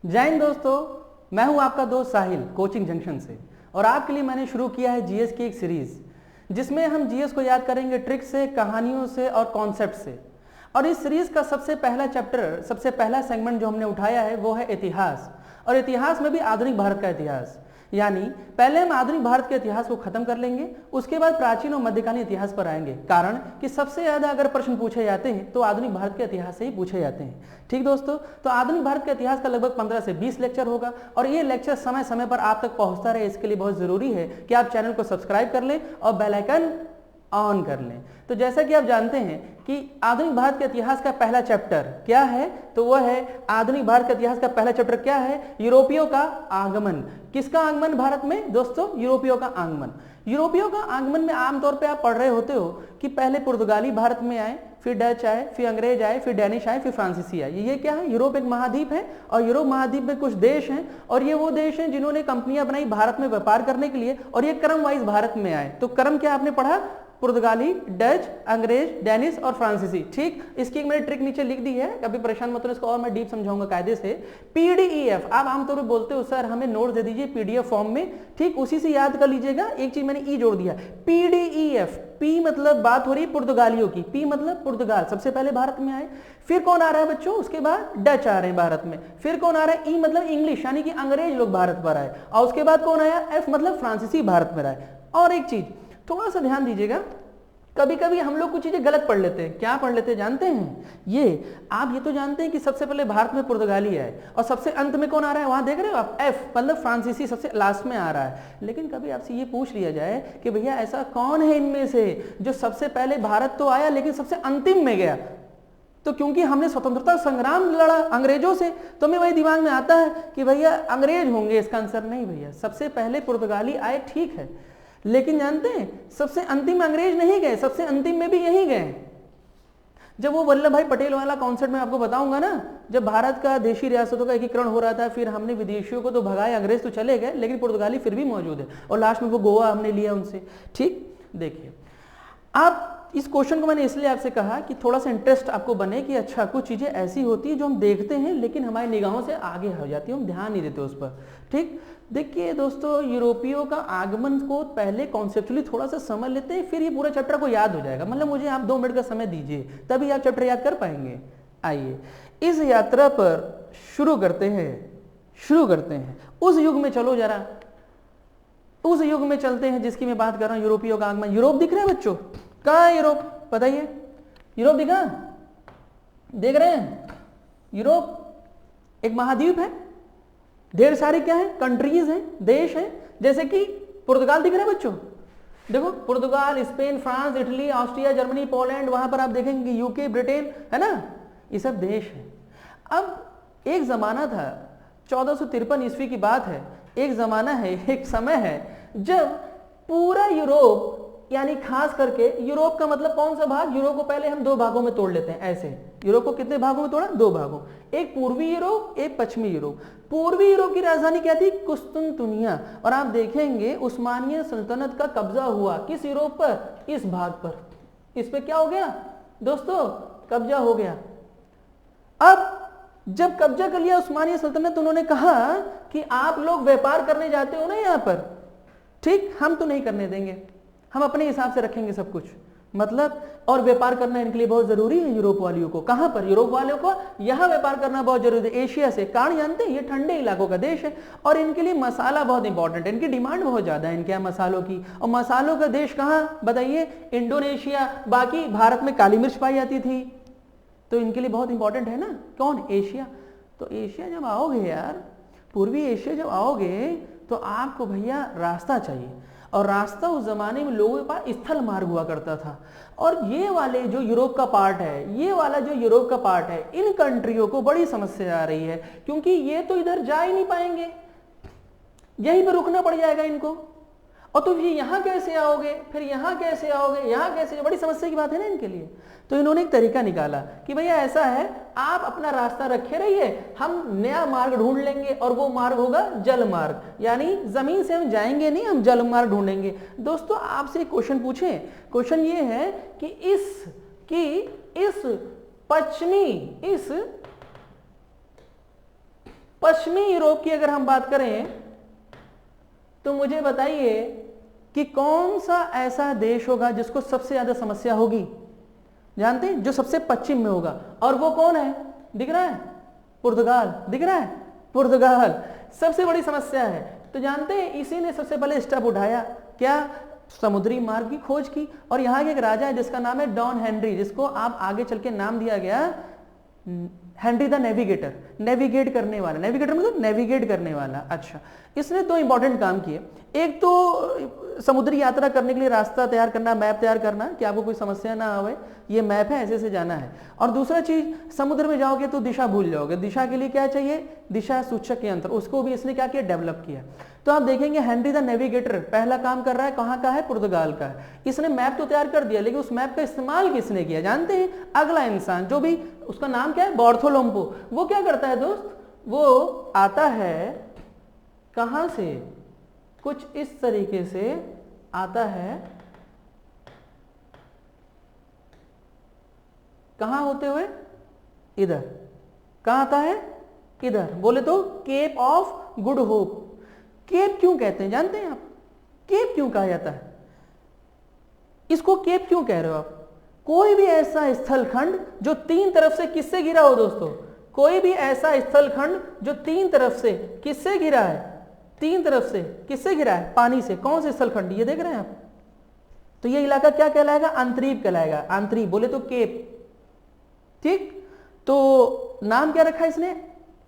जय हिंद दोस्तों, मैं हूं आपका दोस्त साहिल कोचिंग जंक्शन से। और आपके लिए मैंने शुरू किया है जीएस की एक सीरीज, जिसमें हम जीएस को याद करेंगे ट्रिक से, कहानियों से और कॉन्सेप्ट से। और इस सीरीज का सबसे पहला चैप्टर, सबसे पहला सेगमेंट जो हमने उठाया है वो है इतिहास। और इतिहास में भी आधुनिक भारत का इतिहास, यानी पहले हम आधुनिक भारत के इतिहास को खत्म कर लेंगे, उसके बाद प्राचीन और मध्यकालीन इतिहास पर आएंगे। कारण कि सबसे ज्यादा अगर प्रश्न पूछे जाते हैं तो आधुनिक भारत के इतिहास से ही पूछे जाते हैं। ठीक दोस्तों, तो आधुनिक भारत के इतिहास का लगभग 15 से 20 लेक्चर होगा और ये लेक्चर समय समय पर आप तक पहुंचता रहे। इसके लिए बहुत जरूरी है कि आप चैनल को सब्सक्राइब कर लें और बेल आइकन ऑन कर लें। तो जैसा कि आप जानते हैं कि आधुनिक भारत के इतिहास का पहला चैप्टर क्या है, तो वह है आधुनिक भारत के इतिहास का पहला चैप्टर क्या है, यूरोपियों का आगमन। किसका आगमन भारत में दोस्तों? यूरोपियों का आगमन। यूरोपियों का आगमन में आमतौर पे आप पढ़ रहे होते हो कि पहले पुर्तगाली भारत में आए, फिर डच आए, फिर अंग्रेज आए, फिर डेनिश आए, फिर फ्रांसीसी आए। ये क्या है? यूरोप एक महाद्वीप है और यूरोप महाद्वीप में कुछ देश हैं और ये वो देश हैं जिन्होंने कंपनियां बनाई भारत में व्यापार करने के लिए, और ये क्रम वाइज भारत में आए। तो क्रम क्या आपने पढ़ा? पुर्तगाली, डच, अंग्रेज, डेनिश और फ्रांसीसी। ठीक, इसकी एक मैंने ट्रिक नीचे लिख दी है, कभी परेशान मत हो, इसको और मैं डीप समझाऊंगा कायदे से। पीडीईएफ आप आमतौर पर बोलते हो सर हमें नोट दे दीजिए पीडीएफ फॉर्म में, ठीक, उसी से याद कर लीजिएगा। एक चीज मैंने ई जोड़ दिया, पीडीईएफ। पी मतलब बात हो रही है पुर्तगालियों की, पी मतलब पुर्तगाल सबसे पहले भारत में आए। फिर कौन आ रहा है बच्चों? उसके बाद डच आ रहे हैं भारत में। फिर कौन आ रहा है? ई मतलब इंग्लिश, यानी कि अंग्रेज लोग भारत पर आए। और उसके बाद कौन आया? एफ मतलब फ्रांसीसी भारत में आए। और एक चीज थोड़ा सा ध्यान दीजिएगा, कभी कभी हम लोग कुछ चीजें गलत पढ़ लेते हैं। क्या पढ़ लेते हैं जानते हैं? ये आप ये तो जानते हैं कि सबसे पहले भारत में पुर्तगाली है और सबसे अंत में कौन आ रहा है, वहां देख रहे हो आप, एफ मतलब फ्रांसीसी सबसे लास्ट में आ रहा है। लेकिन कभी आपसे ये पूछ लिया जाए कि भैया ऐसा कौन है इनमें से जो सबसे पहले भारत तो आया लेकिन सबसे अंतिम में गया, तो क्योंकि हमने स्वतंत्रता संग्राम लड़ा अंग्रेजों से, तो हमें वही दिमाग में आता है कि भैया अंग्रेज होंगे। इसका आंसर नहीं भैया, सबसे पहले पुर्तगाली आए, ठीक है, लेकिन जानते हैं सबसे अंतिम में अंग्रेज नहीं गए, सबसे अंतिम में भी यही गए। जब वो वल्लभ भाई पटेल वाला कॉन्सेप्ट मैं आपको बताऊंगा ना, जब भारत का देशी रियासतों का एकीकरण हो रहा था, फिर हमने विदेशियों को तो भगाए, अंग्रेज तो चले गए लेकिन पुर्तगाली फिर भी मौजूद है, और लास्ट में वो गोवा हमने लिया उनसे। ठीक, देखिए आप इस क्वेश्चन को मैंने इसलिए आपसे कहा कि थोड़ा सा इंटरेस्ट आपको बने कि अच्छा कुछ चीजें ऐसी होती है जो हम देखते हैं लेकिन हमारी निगाहों से आगे हो जाती है, हम ध्यान नहीं देते उस पर। ठीक, देखिए दोस्तों, यूरोपियों का आगमन को पहले कॉन्सेप्चुअली थोड़ा सा समझ लेते हैं, फिर ये पूरा चैप्टर को याद हो जाएगा। मतलब मुझे आप 2 मिनट का समय दीजिए, तभी आप चैप्टर याद कर पाएंगे। आइए इस यात्रा पर शुरू करते हैं। उस युग में चलो जरा, उस युग में चलते हैं जिसकी मैं बात कर रहा हूं, यूरोपियों का आगमन। यूरोप दिख रहा है बच्चों? कहां है यूरोप? बताइए, यूरोप दिखा? देख रहे हैं? यूरोप एक महाद्वीप है, ढेर सारे क्या है? कंट्रीज हैं, देश हैं। जैसे कि पुर्तगाल दिख रहा है बच्चों? देखो, Portugal, Spain, France, Italy, Austria, Germany, Poland, वहां पर आप देखेंगे यूके, ब्रिटेन, है ना, ये सब देश है। अब एक जमाना था, 1453 ईस्वी की बात है, एक जमाना है, एक समय है जब पूरा यूरोप, यानी खास करके यूरोप का मतलब कौन सा भाग? यूरोप को पहले हम 2 भागों में तोड़ लेते हैं ऐसे। यूरोप को कितने भागों में तोड़ा? 2 भागों, एक पूर्वी यूरोप, एक पश्चिमी यूरोप। पूर्वी यूरोप की राजधानी क्या थी? कुस्तुनतुनिया। और आप देखेंगे उस्मानिया सल्तनत का कब्जा हुआ किस यूरोप पर? इस भाग पर। इस पे क्या हो गया दोस्तों? कब्जा हो गया। अब जब कब्जा कर लिया उस्मानिया सल्तनत, उन्होंने कहा कि आप लोग व्यापार करने जाते हो ना यहाँ पर, ठीक, हम तो नहीं करने देंगे, हम अपने हिसाब से रखेंगे सब कुछ। मतलब, और व्यापार करना इनके लिए बहुत जरूरी है यूरोप वालियों को। कहां पर? यूरोप वालों को यहां व्यापार करना बहुत जरूरी है, एशिया से। कारण जानते हैं, ये ठंडे इलाकों का देश है और इनके लिए मसाला बहुत इंपॉर्टेंट है, इनकी डिमांड बहुत ज्यादा है इनके यहाँ मसालों की। और मसालों का देश कहां बताइए? इंडोनेशिया। बाकी भारत में काली मिर्च पाई जाती थी, तो इनके लिए बहुत इंपॉर्टेंट है ना। कौन? एशिया। तो एशिया जब आओगे यार, पूर्वी एशिया जब आओगे तो आपको भैया रास्ता चाहिए, और रास्ता उस जमाने में लोगों के पास स्थल मार्ग हुआ करता था। और ये वाले जो यूरोप का पार्ट है, ये वाला जो यूरोप का पार्ट है, इन कंट्रियों को बड़ी समस्या आ रही है, क्योंकि ये तो इधर जा ही नहीं पाएंगे, यहीं पर रुकना पड़ जाएगा इनको। और तुम ये यहाँ कैसे आओगे, फिर यहाँ कैसे आओगे, यहाँ कैसे? बड़ी समस्या की बात है ना इनके लिए। तो इन्होंने एक तरीका निकाला कि भैया ऐसा है, आप अपना रास्ता रखे रहिए, हम नया मार्ग ढूंढ लेंगे, और वो मार्ग होगा जल मार्ग, यानी जमीन से हम जाएंगे नहीं, हम जल मार्ग ढूंढेंगे। दोस्तों आपसे क्वेश्चन पूछे, क्वेश्चन ये है कि इस पश्चिमी यूरोप की अगर हम बात करें तो मुझे बताइए कि कौन सा ऐसा देश होगा जिसको सबसे ज्यादा समस्या होगी? जानते हैं, जो सबसे पश्चिम में होगा, और वो कौन है? दिख रहा है? पुर्तगाल। दिख रहा है? पुर्तगाल सबसे बड़ी समस्या है। तो जानते हैं, इसी ने सबसे पहले स्टेप उठाया, क्या? समुद्री मार्ग की खोज की। और यहाँ के एक राजा है जिसका नाम है डॉन हेनरी, जिसको आप आगे चल के नाम दिया गया हेनरी द नेविगेटर, नेविगेट करने वाला। नेविगेटर मतलब नेविगेट करने वाला। अच्छा, इसने दो इंपॉर्टेंट काम किए। एक तो समुद्री यात्रा करने के लिए रास्ता तैयार करना, मैप तैयार करना कि आपको कोई समस्या ना आवे, ये मैप है, ऐसे से जाना है। और दूसरा चीज, समुद्र में जाओगे तो दिशा भूल जाओगे, दिशा के लिए क्या चाहिए? दिशा सूचक यंत्र, उसको भी इसने क्या किया? डेवलप किया। तो आप देखेंगे हेनरी द नेविगेटर पहला काम कर रहा है, कहाँ का है? पुर्तगाल का है। इसने मैप तो तैयार कर दिया, लेकिन उस मैप का इस्तेमाल किसने किया? जानते हैं? अगला इंसान, जो भी, उसका नाम क्या है? बार्थोलोम्पो। वो क्या करता है दोस्त? वो आता है कहां से? कुछ इस तरीके से आता है। कहां होते हुए? इधर। कहां आता है? इधर। बोले तो Cape of Good Hope. Cape क्यों कहते हैं जानते हैं आप? केप क्यों कहा जाता है? इसको केप क्यों कह रहे हो आप? कोई भी ऐसा स्थलखंड जो तीन तरफ से किससे घिरा हो दोस्तों? कोई भी ऐसा स्थलखंड जो तीन तरफ से किससे घिरा है? तीन तरफ से किससे घिरा है? पानी से। कौन से स्थलखंड? ये देख रहे हैं आप? तो ये इलाका क्या कहलाएगा? अंतरीप कहलाएगा। अंतरीप बोले तो केप। ठीक, तो नाम क्या रखा इसने?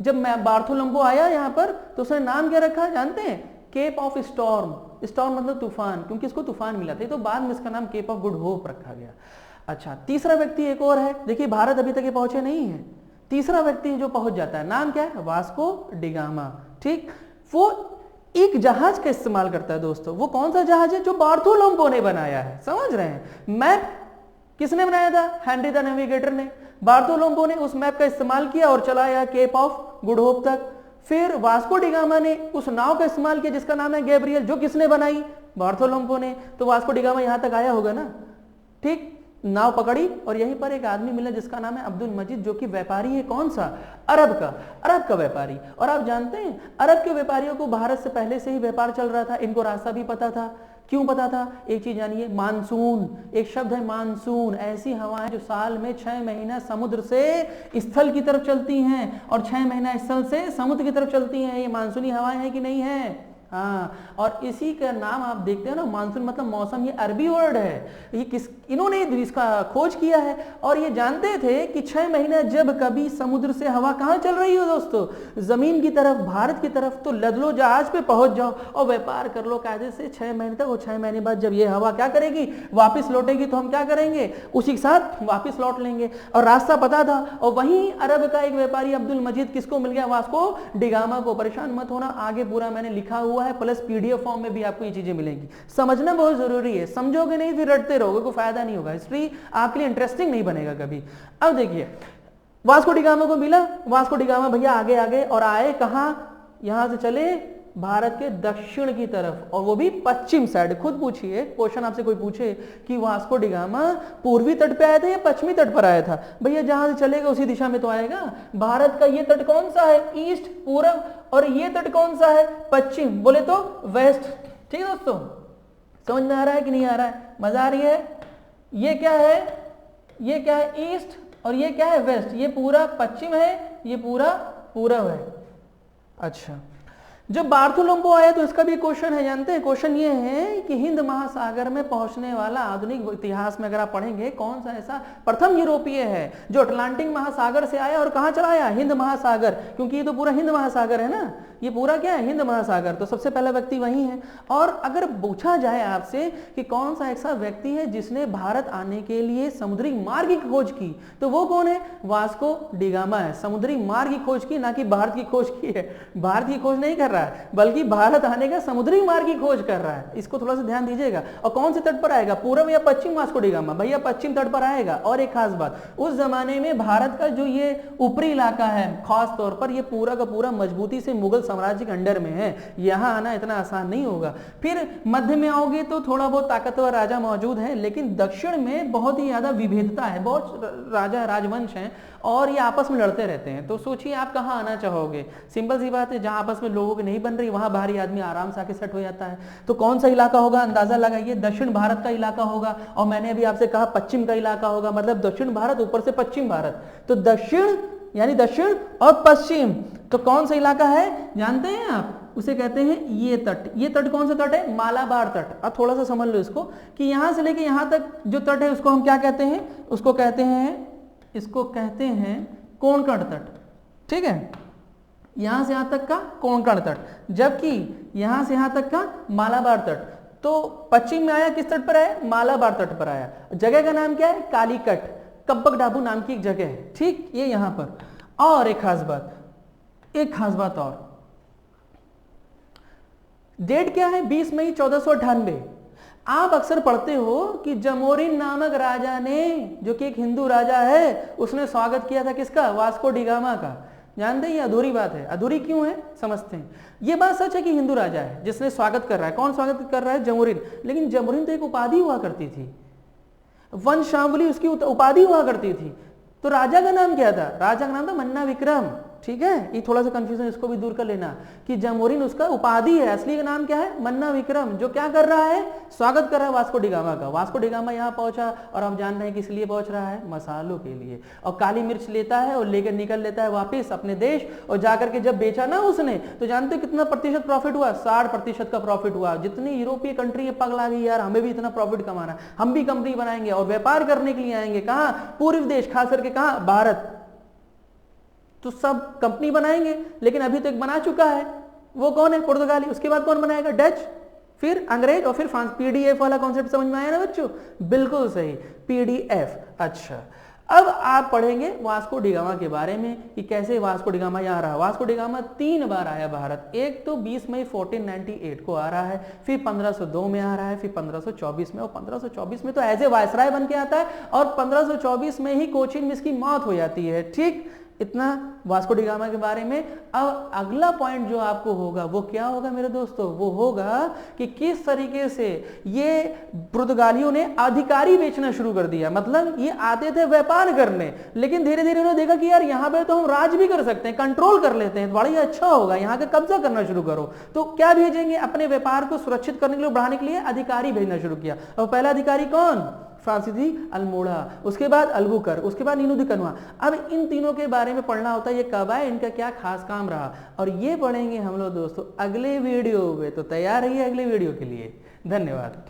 जब मैं बार्थोलोम्पो आया यहां पर तो उसने नाम क्या रखा जानते हैं? Cap of storm. स्टॉर्म मतलब तूफान, क्योंकि इसको तूफान मिला था। तो बाद में इसका नाम केप ऑफ गुड होप रखा गया। अच्छा, तीसरा व्यक्ति एक और है। देखिए, भारत अभी तक ये पहुंचे नहीं है। तीसरा व्यक्ति जो पहुंच जाता है, नाम क्या है? Vasco da Gama. ठीक, वो एक जहाज का इस्तेमाल करता है दोस्तों। वो कौन सा जहाज है? जो बार्थोलोम्पो ने बनाया है। समझ रहे हैं? मैप किसने बनाया था? हेनरी द नेविगेटर ने। बार्थोलोम्पो ने उस मैप का इस्तेमाल किया और चलाया केप ऑफ गुड होप तक। फिर वास्को डिगामा ने उस नाव का इस्तेमाल किया जिसका नाम है गैब्रियल, जो किसने बनाई? बार्थोलोम्पो ने। तो वास्को डिगामा यहां तक आया होगा ना? ठीक, नाव पकड़ी और यहीं पर एक आदमी मिला जिसका नाम है अब्दुल मजीद, जो कि व्यापारी है। कौन सा? अरब का व्यापारी। और आप जानते हैं, अरब के व्यापारियों को भारत से पहले से ही व्यापार चल रहा था, इनको रास्ता भी पता था। क्यों पता था? एक चीज जानिए, मानसून। एक शब्द है मानसून, ऐसी हवाएं जो साल में 6 महीना समुद्र से स्थल की तरफ चलती हैं और 6 महीना स्थल से समुद्र की तरफ चलती हैं। ये मानसूनी हवाएं हैं कि नहीं है? हाँ, और इसी का नाम आप देखते हैं ना, मानसून मतलब मौसम, ये अरबी वर्ड है। ये इन्होंने इसका खोज किया है। और ये जानते थे कि 6 महीने जब कभी समुद्र से हवा कहाँ चल रही हो दोस्तों? जमीन की तरफ, भारत की तरफ, तो लद लो जहाज पे, पहुंच जाओ और व्यापार कर लो कायदे से 6 महीने तक। और 6 महीने बाद जब ये हवा क्या करेगी? वापिस लौटेगी, तो हम क्या करेंगे? उसी के साथ वापिस लौट लेंगे। और रास्ता पता था। और वहीं अरब का एक व्यापारी अब्दुल मजीद किसको मिल गया? वास्को डिगामा को। परेशान मत होना, आगे पूरा मैंने लिखा हुआ है, प्लस पीडीएफ फॉर्म में भी आपको ये चीजें मिलेंगी। समझना बहुत जरूरी है, समझोगे नहीं फिर रटते रहोगे, कोई फायदा नहीं होगा। हिस्ट्री आपके लिए इंटरेस्टिंग नहीं बनेगा कभी। अब देखिए, वास्को डिगामा को मिला। वास्को डिगामा भैया आगे आगे और आए कहां? यहां से चले भारत के दक्षिण की तरफ, और वो भी पश्चिम साइड। खुद पूछिए, क्वेश्चन आपसे कोई पूछे कि वास्को डिगामा पूर्वी तट पे आया था या पश्चिमी तट पर आया था, भैया जहां से चलेगा उसी दिशा में तो आएगा। भारत का ये तट कौन सा है? ईस्ट, पूरब। और ये तट कौन सा है? पश्चिम, बोले तो वेस्ट। ठीक है दोस्तों, समझ में आ रहा है कि नहीं आ रहा है? मजा आ रही है? ये क्या है? ये क्या है? ईस्ट। और ये क्या है? वेस्ट। ये पूरा पश्चिम है, ये पूरा पूरब है। अच्छा, जब बार्थोलोम्पो आया तो इसका भी क्वेश्चन है, जानते हैं? क्वेश्चन ये है कि हिंद महासागर में पहुंचने वाला आधुनिक इतिहास में अगर आप पढ़ेंगे, कौन सा ऐसा प्रथम यूरोपीय है जो अटलांटिक महासागर से आया और कहां चला आया? हिंद महासागर, क्योंकि ये तो पूरा हिंद महासागर है ना, ये पूरा क्या है? हिंद महासागर। तो सबसे पहला व्यक्ति वही है। और अगर पूछा जाए आपसे कि कौन सा ऐसा व्यक्ति है जिसने भारत आने के लिए समुद्री मार्ग की खोज की, तो वो कौन है? वास्को डिगामा है। समुद्री मार्ग की खोज की, ना कि भारत की खोज की है। भारत की खोज नहीं कर रहा है, बल्कि भारत आने का समुद्री मार्ग की खोज कर रहा है। इसको थोड़ा सा ध्यान दीजिएगा। और कौन से तट पर आएगा, पूर्व या पश्चिम वास्को डी गामा? भैया पश्चिम तट पर आएगा। और एक खास बात, उस जमाने में भारत का जो ये ऊपरी इलाका है खास तौर पर, ये पूरा का पूरा मजबूती से मुगल साम्राज्य के अंडर में है, यहाँ आना इतना आसान नहीं होगा। फिर मध्य में आओगे तो थोड़ा बहुत ताकतवर राजा मौजूद है, लेकिन दक्षिण में बहुत ही ज्यादा विविधता है, बहुत राजा राजवंश हैं और ये आपस में लड़ते रहते हैं। तो सोचिए आप कहाँ आना चाहोगे? सिंपल सी बात है, जहां आपस में लोगों की नहीं बन रही वहां बाहरी आदमी आराम से आके सेट हो जाता है। तो कौन सा इलाका होगा, अंदाजा लगाइए। दक्षिण भारत का इलाका होगा। और मैंने अभी आपसे कहा पश्चिम का इलाका होगा, मतलब दक्षिण भारत ऊपर से पश्चिम भारत। तो दक्षिण यानी दक्षिण और पश्चिम, तो कौन सा इलाका है जानते हैं आप? उसे कहते हैं ये तट। ये तट कौन सा तट है? मालाबार तट। अब थोड़ा सा समझ लो इसको कि यहां से लेके यहां तक जो तट है उसको हम क्या कहते हैं? इसको कहते हैं कोंकण तट। ठीक है, यहां से यहां तक का कोंकण तट, जबकि यहां से यहां तक का मालाबार तट। तो पश्चिम में आया किस तट पर है? मालाबार तट पर आया। जगह का नाम क्या है? कालीकट, कब्बक डाबू नाम की एक जगह है। ठीक, ये यहां पर। और एक खास बात और, डेट क्या है? 20 मई 1498। आप अक्सर पढ़ते हो कि जमोरिन नामक राजा ने, जो कि एक हिंदू राजा है, उसने स्वागत किया था किसका? वास्को डी गामा का। जानते हैं ये अधूरी बात है। अधूरी क्यों है समझते हैं। ये बात सच है कि हिंदू राजा है जिसने स्वागत कर रहा है। कौन स्वागत कर रहा है? जमोरिन। लेकिन जमोरिन तो एक उपाधि हुआ करती थी, वंशावली उसकी उपाधि हुआ करती थी। तो राजा का नाम क्या था? राजा का नाम था मन्ना विक्रम। ठीक है, ये थोड़ा सा कंफ्यूजन इसको भी दूर कर लेना कि जमोरिन उसका उपाधि है, असली का नाम क्या है? मन्ना विक्रम, जो क्या कर रहा है? स्वागत कर रहा है वास्को डी गामा का। वास्को डी गामा यहाँ पहुंचा और हम जान रहे हैं किस लिए पहुंच रहा है? मसालों के लिए। और काली मिर्च लेता है और लेकर निकल लेता है वापिस अपने देश। और जाकर के जब बेचा ना उसने, तो जानते कितना प्रतिशत प्रॉफिट हुआ? 60% का प्रॉफिट हुआ। जितनी यूरोपीय कंट्री है पगला गई यार, हमें भी इतना प्रॉफिट कमाना है, हम भी कंपनी बनाएंगे और व्यापार करने के लिए आएंगे। कहाँ? पूर्व देश, खास करके कहाँ? भारत। तो सब कंपनी बनाएंगे, लेकिन अभी तो एक बना चुका है। वो कौन है? पुर्तगाली। उसके बाद कौन बनाएगा? डच, फिर अंग्रेज और फिर फ्रांस। पीडीएफ वाला कॉन्सेप्ट समझ में आया ना बच्चों? बिल्कुल सही, पीडीएफ। अच्छा, अब आप पढ़ेंगे वास्को डी गामा के बारे में कि कैसे वास्को डी गामा यहाँ रहा। वास्को डी गामा 3 बार आया भारत। एक तो 20 मई 1498 को आ रहा है, फिर 1502 में आ रहा है, फिर 1524 में। और 1524 में तो एज ए वायसराय बन के आता है और 1524 में ही कोचीन में इसकी मौत हो जाती है। ठीक, इतना वास्को डी गामा के बारे में। अब अगला पॉइंट जो आपको होगा वो क्या होगा मेरे दोस्तों? वो होगा कि किस तरीके से ये पुर्तगालियों ने अधिकारी बेचना शुरू कर दिया। मतलब ये आते थे व्यापार करने, लेकिन धीरे धीरे उन्होंने देखा कि यार यहाँ पे तो हम राज भी कर सकते हैं, कंट्रोल कर लेते हैं, बड़ा ही अच्छा होगा, यहाँ का कब्जा करना शुरू करो। तो क्या भेजेंगे? अपने व्यापार को सुरक्षित करने के लिए, बढ़ाने के लिए अधिकारी भेजना शुरू किया। और पहला अधिकारी कौन? फ्रांसीसी अल्मोड़ा, उसके बाद अल्बुकर, उसके बाद नीनू दी कनवा। अब इन तीनों के बारे में पढ़ना होता है, ये कब आए, इनका क्या खास काम रहा, और ये पढ़ेंगे हम लोग दोस्तों अगले वीडियो में। तो तैयार रहिए अगले वीडियो के लिए। धन्यवाद।